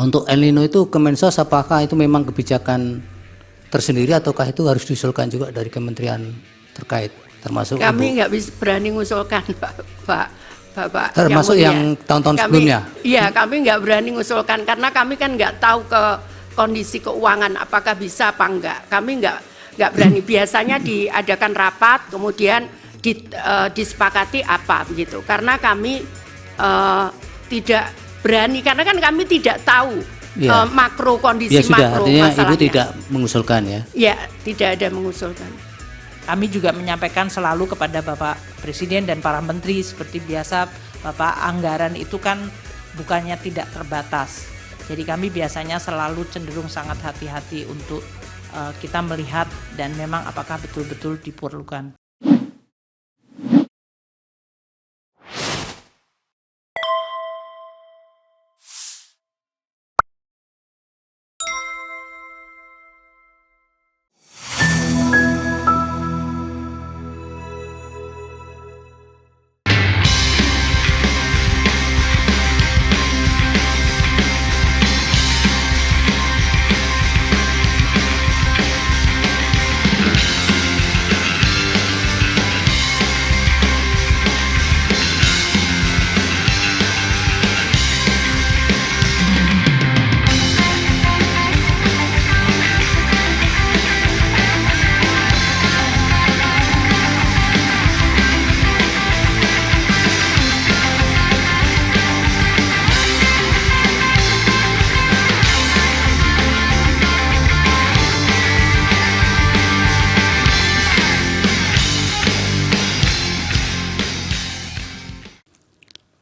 Untuk El Nino itu Kemensos apakah itu memang kebijakan tersendiri ataukah itu harus diusulkan juga dari kementerian terkait termasuk Kami nggak bisa berani ngusulkan Bapak termasuk yang tahun-tahun sebelumnya? Iya, kami nggak berani ngusulkan karena kami kan nggak tahu ke kondisi keuangan apakah bisa apa enggak. Kami nggak berani. Biasanya diadakan rapat kemudian disepakati apa gitu. Karena kami tidak berani karena kan kami tidak tahu Ya. makro kondisi Ya sudah, makro artinya masalahnya. Ibu tidak mengusulkan ya? Ya, tidak ada mengusulkan. Kami juga menyampaikan selalu kepada Bapak Presiden dan para menteri seperti biasa, Bapak, anggaran itu kan bukannya tidak terbatas. Jadi kami biasanya selalu cenderung sangat hati-hati untuk kita melihat dan memang apakah betul-betul diperlukan.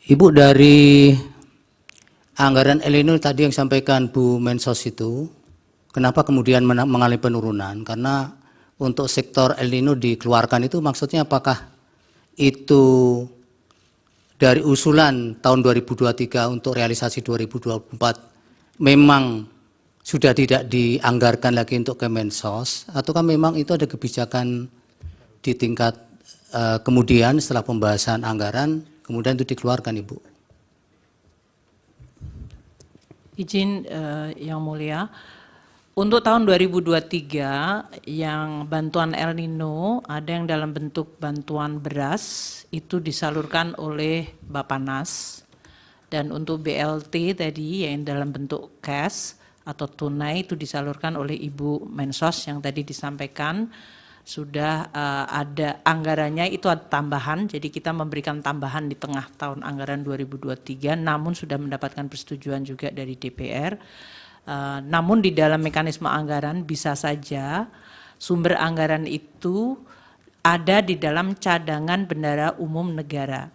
Ibu, dari anggaran El Nino tadi yang sampaikan Bu Mensos itu, kenapa kemudian mengalami penurunan? Karena untuk sektor El Nino dikeluarkan itu maksudnya apakah itu dari usulan tahun 2023 untuk realisasi 2024 memang sudah tidak dianggarkan lagi untuk Kemensos, ataukah memang itu ada kebijakan di tingkat kemudian setelah pembahasan anggaran kemudian itu dikeluarkan, Ibu? Izin Yang Mulia, untuk tahun 2023 yang bantuan El Nino ada yang dalam bentuk bantuan beras itu disalurkan oleh Bappenas, dan untuk BLT tadi yang dalam bentuk cash atau tunai itu disalurkan oleh Ibu Mensos yang tadi disampaikan. Sudah ada anggarannya, itu ada tambahan, jadi kita memberikan tambahan di tengah tahun anggaran 2023, namun sudah mendapatkan persetujuan juga dari DPR. Namun di dalam mekanisme anggaran bisa saja sumber anggaran itu ada di dalam cadangan bendahara umum negara,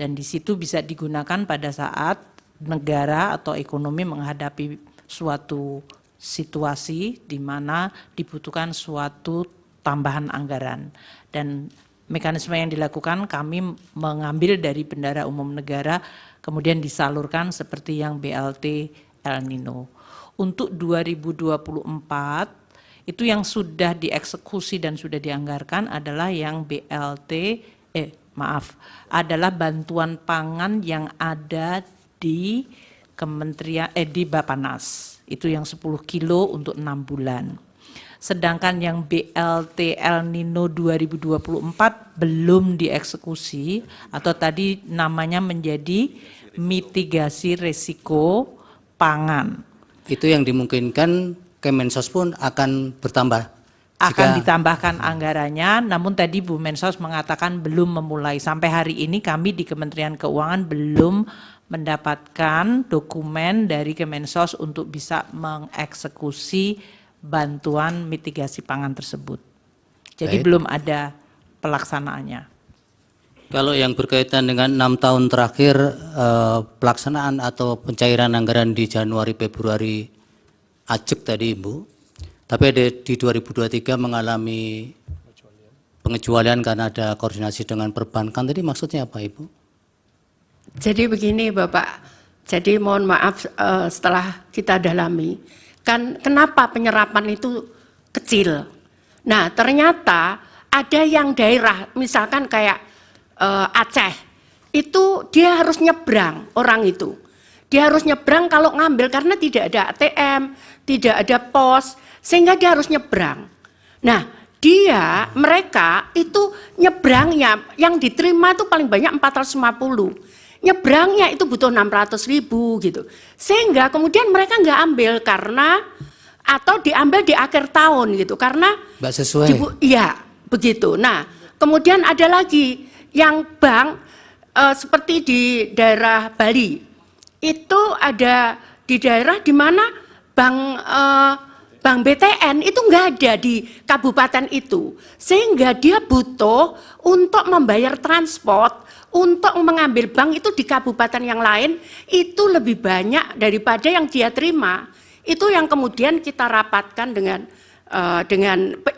dan di situ bisa digunakan pada saat negara atau ekonomi menghadapi suatu situasi di mana dibutuhkan suatu tambahan anggaran, dan mekanisme yang dilakukan kami mengambil dari bendahara umum negara kemudian disalurkan seperti yang BLT El Nino. Untuk 2024 itu yang sudah dieksekusi dan sudah dianggarkan adalah yang adalah bantuan pangan yang ada di Kementerian di Bappenas, itu yang 10 kilo untuk 6 bulan. Sedangkan yang BLT El Nino 2024 belum dieksekusi atau tadi namanya menjadi mitigasi risiko pangan. Itu yang dimungkinkan Kemensos pun akan bertambah? Akan ditambahkan anggarannya, namun tadi Bu Mensos mengatakan belum memulai. Sampai hari ini kami di Kementerian Keuangan belum mendapatkan dokumen dari Kemensos untuk bisa mengeksekusi bantuan mitigasi pangan tersebut. Jadi belum ada pelaksanaannya. Kalau yang berkaitan dengan 6 tahun terakhir pelaksanaan atau pencairan anggaran di Januari Februari ajek tadi, Ibu, tapi ada di 2023 mengalami pengecualian karena ada koordinasi dengan perbankan, tadi maksudnya apa, Ibu? Jadi begini Bapak, jadi mohon maaf setelah kita dalami, kan kenapa penyerapan itu kecil. Nah ternyata ada yang daerah, misalkan kayak Aceh, itu dia harus nyebrang orang itu. Dia harus nyebrang kalau ngambil karena tidak ada ATM, tidak ada pos, sehingga dia harus nyebrang. Nah, mereka itu nyebrangnya yang diterima itu paling banyak 450. Nyebrangnya itu butuh 600.000 gitu. Sehingga kemudian mereka nggak ambil karena atau diambil di akhir tahun gitu karena Mbak sesuai. Iya, begitu. Nah, kemudian ada lagi yang bank seperti di daerah Bali. Itu ada di daerah di mana bank BTN itu nggak ada di kabupaten itu, sehingga dia butuh untuk membayar transport, untuk mengambil bank itu di kabupaten yang lain itu lebih banyak daripada yang dia terima. Itu yang kemudian kita rapatkan dengan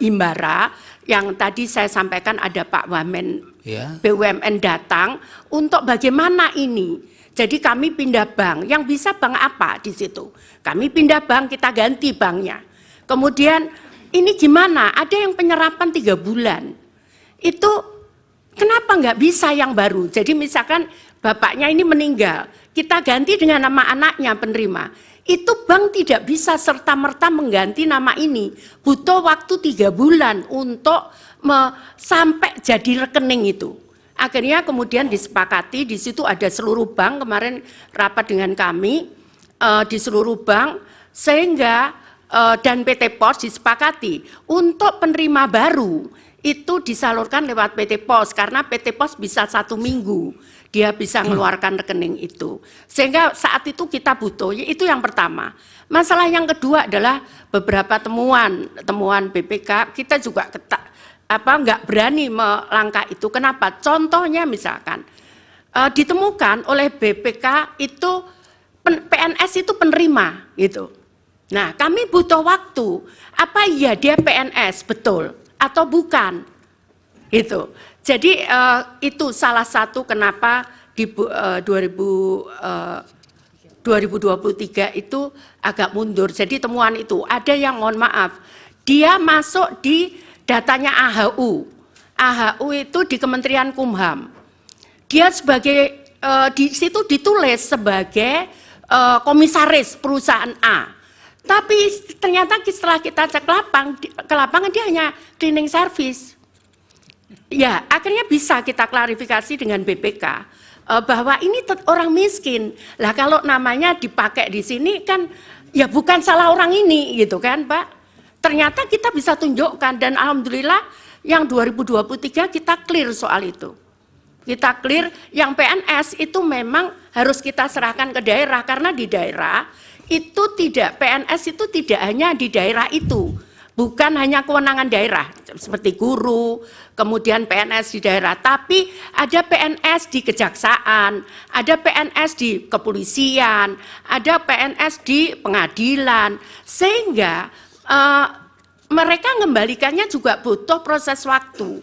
Imbara yang tadi saya sampaikan ada Pak Wamen BUMN datang untuk bagaimana ini. Jadi kami pindah bank, yang bisa bank apa di situ? Kami pindah bank, kita ganti banknya. Kemudian ini gimana? Ada yang penyerapan 3 bulan. Itu kenapa nggak bisa yang baru? Jadi misalkan bapaknya ini meninggal, kita ganti dengan nama anaknya penerima. Itu bank tidak bisa serta-merta mengganti nama ini. Butuh waktu 3 bulan untuk sampai jadi rekening itu. Akhirnya kemudian disepakati, di situ ada seluruh bank, kemarin rapat dengan kami di seluruh bank, sehingga dan PT Pos disepakati untuk penerima baru itu disalurkan lewat PT Pos, karena PT Pos bisa 1 minggu dia bisa mengeluarkan rekening itu, sehingga saat itu kita butuh. Itu yang pertama. Masalah yang kedua adalah beberapa temuan BPK, kita juga nggak berani melangkah itu. Kenapa? Contohnya misalkan ditemukan oleh BPK itu PNS itu penerima gitu. Nah, kami butuh waktu. Apa iya dia PNS betul atau bukan? Itu. Jadi itu salah satu kenapa di 2023 itu agak mundur. Jadi temuan itu ada yang mohon maaf, dia masuk di datanya AHU. AHU itu di Kementerian Kumham. Dia sebagai di situ ditulis sebagai komisaris perusahaan A. Tapi ternyata setelah kita cek ke lapangan dia hanya cleaning service. Ya, akhirnya bisa kita klarifikasi dengan BPK bahwa ini orang miskin. Lah kalau namanya dipakai di sini kan ya bukan salah orang ini gitu kan, Pak. Ternyata kita bisa tunjukkan dan alhamdulillah yang 2023 kita clear soal itu. Kita clear yang PNS itu memang harus kita serahkan ke daerah karena di daerah itu PNS itu tidak hanya di daerah itu. Bukan hanya kewenangan daerah seperti guru, kemudian PNS di daerah, tapi ada PNS di kejaksaan, ada PNS di kepolisian, ada PNS di pengadilan, sehingga mereka mengembalikannya juga butuh proses waktu.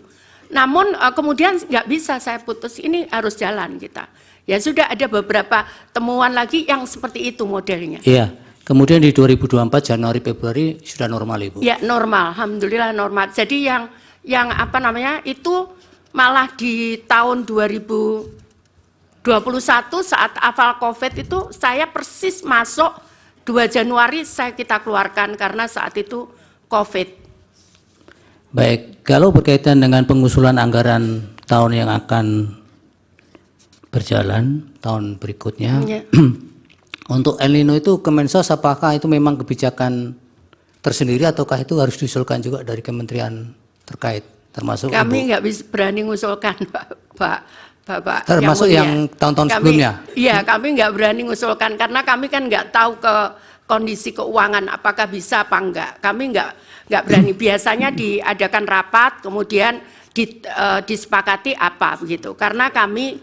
Namun kemudian nggak bisa saya putus, ini harus jalan kita. Ya sudah ada beberapa temuan lagi yang seperti itu modelnya. Iya. Kemudian di 2024 Januari Februari sudah normal Ibu? Ya normal, alhamdulillah normal. Jadi yang itu malah di tahun 2021 saat awal COVID itu saya persis masuk 2 Januari kita keluarkan karena saat itu COVID. Baik, kalau berkaitan dengan pengusulan anggaran tahun yang akan berjalan, tahun berikutnya, ya. Untuk El Nino itu Kemensos apakah itu memang kebijakan tersendiri ataukah itu harus diusulkan juga dari kementerian terkait termasuk kami nggak bisa berani mengusulkan Bapak termasuk yang tahun-tahun sebelumnya? Iya, kami nggak berani mengusulkan karena kami kan nggak tahu ke kondisi keuangan apakah bisa apa enggak. Kami nggak berani. Biasanya diadakan rapat kemudian disepakati apa begitu. Karena kami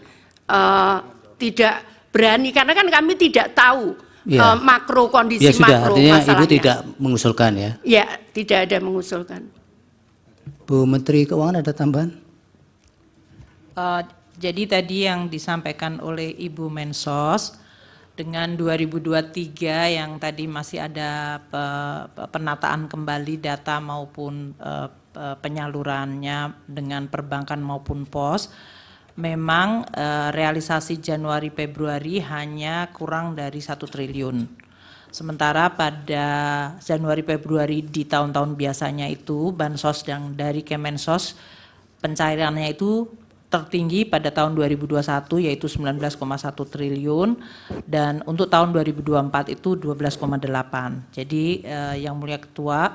tidak berani karena kan kami tidak tahu ya. Makro kondisi ya, sudah, makro artinya masalahnya. Ibu tidak mengusulkan ya? Ya, tidak ada mengusulkan. Bu Menteri Keuangan ada tambahan? Jadi tadi yang disampaikan oleh Ibu Mensos dengan 2023 yang tadi masih ada penataan kembali data maupun penyalurannya dengan perbankan maupun pos. memang realisasi Januari Februari hanya kurang dari 1 triliun. Sementara pada Januari Februari di tahun-tahun biasanya itu bansos yang dari Kemensos pencairannya itu tertinggi pada tahun 2021 yaitu 19,1 triliun dan untuk tahun 2024 itu 12,8. Jadi yang mulia Ketua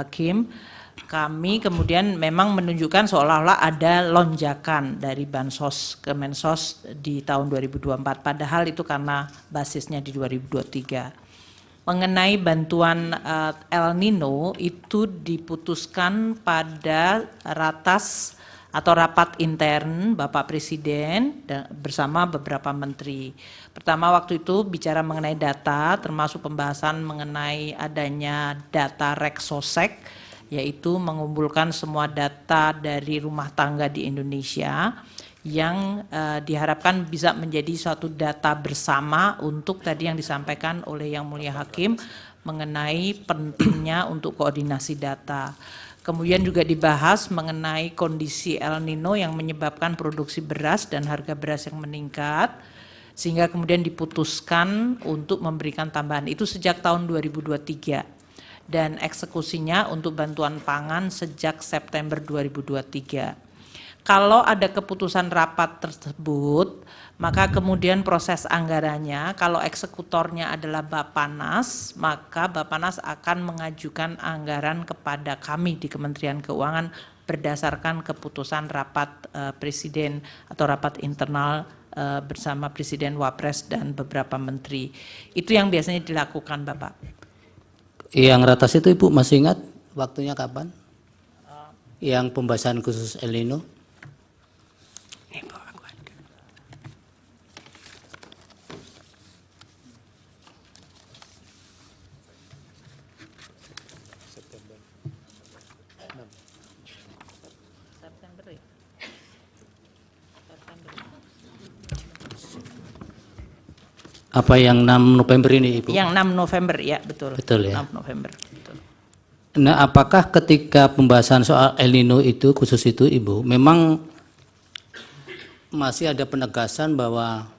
Hakim, kami kemudian memang menunjukkan seolah-olah ada lonjakan dari bansos Kemensos di tahun 2024, padahal itu karena basisnya di 2023. Mengenai bantuan El Nino itu diputuskan pada ratas atau rapat intern Bapak Presiden bersama beberapa menteri. Pertama waktu itu bicara mengenai data, termasuk pembahasan mengenai adanya data Reksosek, yaitu mengumpulkan semua data dari rumah tangga di Indonesia yang diharapkan bisa menjadi suatu data bersama untuk tadi yang disampaikan oleh Yang Mulia Hakim mengenai pentingnya untuk koordinasi data. Kemudian juga dibahas mengenai kondisi El Nino yang menyebabkan produksi beras dan harga beras yang meningkat, sehingga kemudian diputuskan untuk memberikan tambahan itu sejak tahun 2023 dan eksekusinya untuk bantuan pangan sejak September 2023. Kalau ada keputusan rapat tersebut, maka kemudian proses anggarannya, kalau eksekutornya adalah Bappenas, maka Bappenas akan mengajukan anggaran kepada kami di Kementerian Keuangan berdasarkan keputusan rapat Presiden atau rapat internal bersama Presiden, Wapres, dan beberapa menteri. Itu yang biasanya dilakukan, Bapak. Yang ratas itu Ibu masih ingat waktunya kapan? Yang pembahasan khusus El Nino? Apa yang 6 November ini Ibu? Yang 6 November ya, betul. Betul ya. 6 November. Betul. Nah, apakah ketika pembahasan soal El Nino itu khusus itu Ibu, memang masih ada penegasan bahwa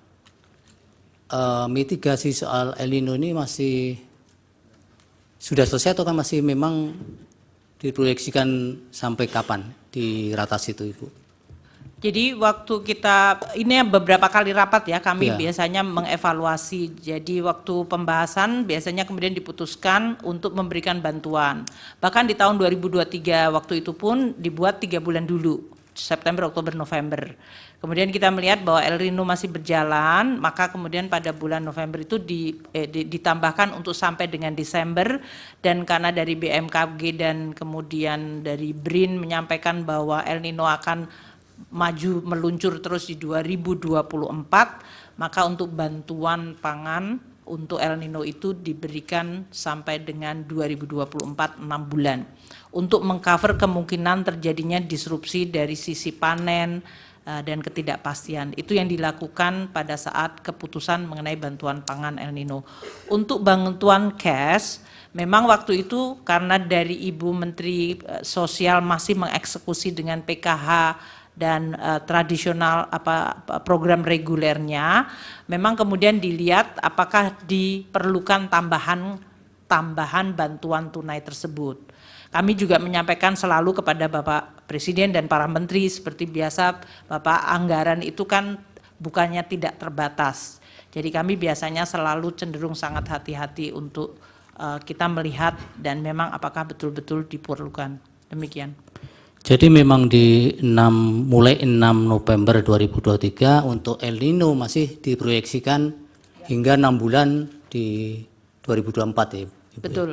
mitigasi soal El Nino ini masih sudah selesai atau kan masih memang diproyeksikan sampai kapan di ratas itu Ibu? Jadi waktu kita, ini beberapa kali rapat ya, kami Ya. biasanya mengevaluasi. Jadi waktu pembahasan biasanya kemudian diputuskan untuk memberikan bantuan. Bahkan di tahun 2023 waktu itu pun dibuat 3 bulan dulu, September, Oktober, November. Kemudian kita melihat bahwa El Nino masih berjalan, maka kemudian pada bulan November itu ditambahkan untuk sampai dengan Desember, dan karena dari BMKG dan kemudian dari BRIN menyampaikan bahwa El Nino akan maju meluncur terus di 2024, maka untuk bantuan pangan untuk El Nino itu diberikan sampai dengan 2024 6 bulan untuk mengcover kemungkinan terjadinya disrupsi dari sisi panen dan ketidakpastian. Itu yang dilakukan pada saat keputusan mengenai bantuan pangan El Nino. Untuk bantuan cash, memang waktu itu karena dari Ibu Menteri Sosial masih mengeksekusi dengan PKH dan tradisional program regulernya, memang kemudian dilihat apakah diperlukan tambahan bantuan tunai tersebut. Kami juga menyampaikan selalu kepada Bapak Presiden dan para menteri seperti biasa, Bapak, anggaran itu kan bukannya tidak terbatas. Jadi kami biasanya selalu cenderung sangat hati-hati untuk kita melihat dan memang apakah betul-betul diperlukan. Demikian. Jadi memang mulai 6 November 2023 untuk El Nino masih diproyeksikan hingga 6 bulan di 2024 ya Ibu? Betul.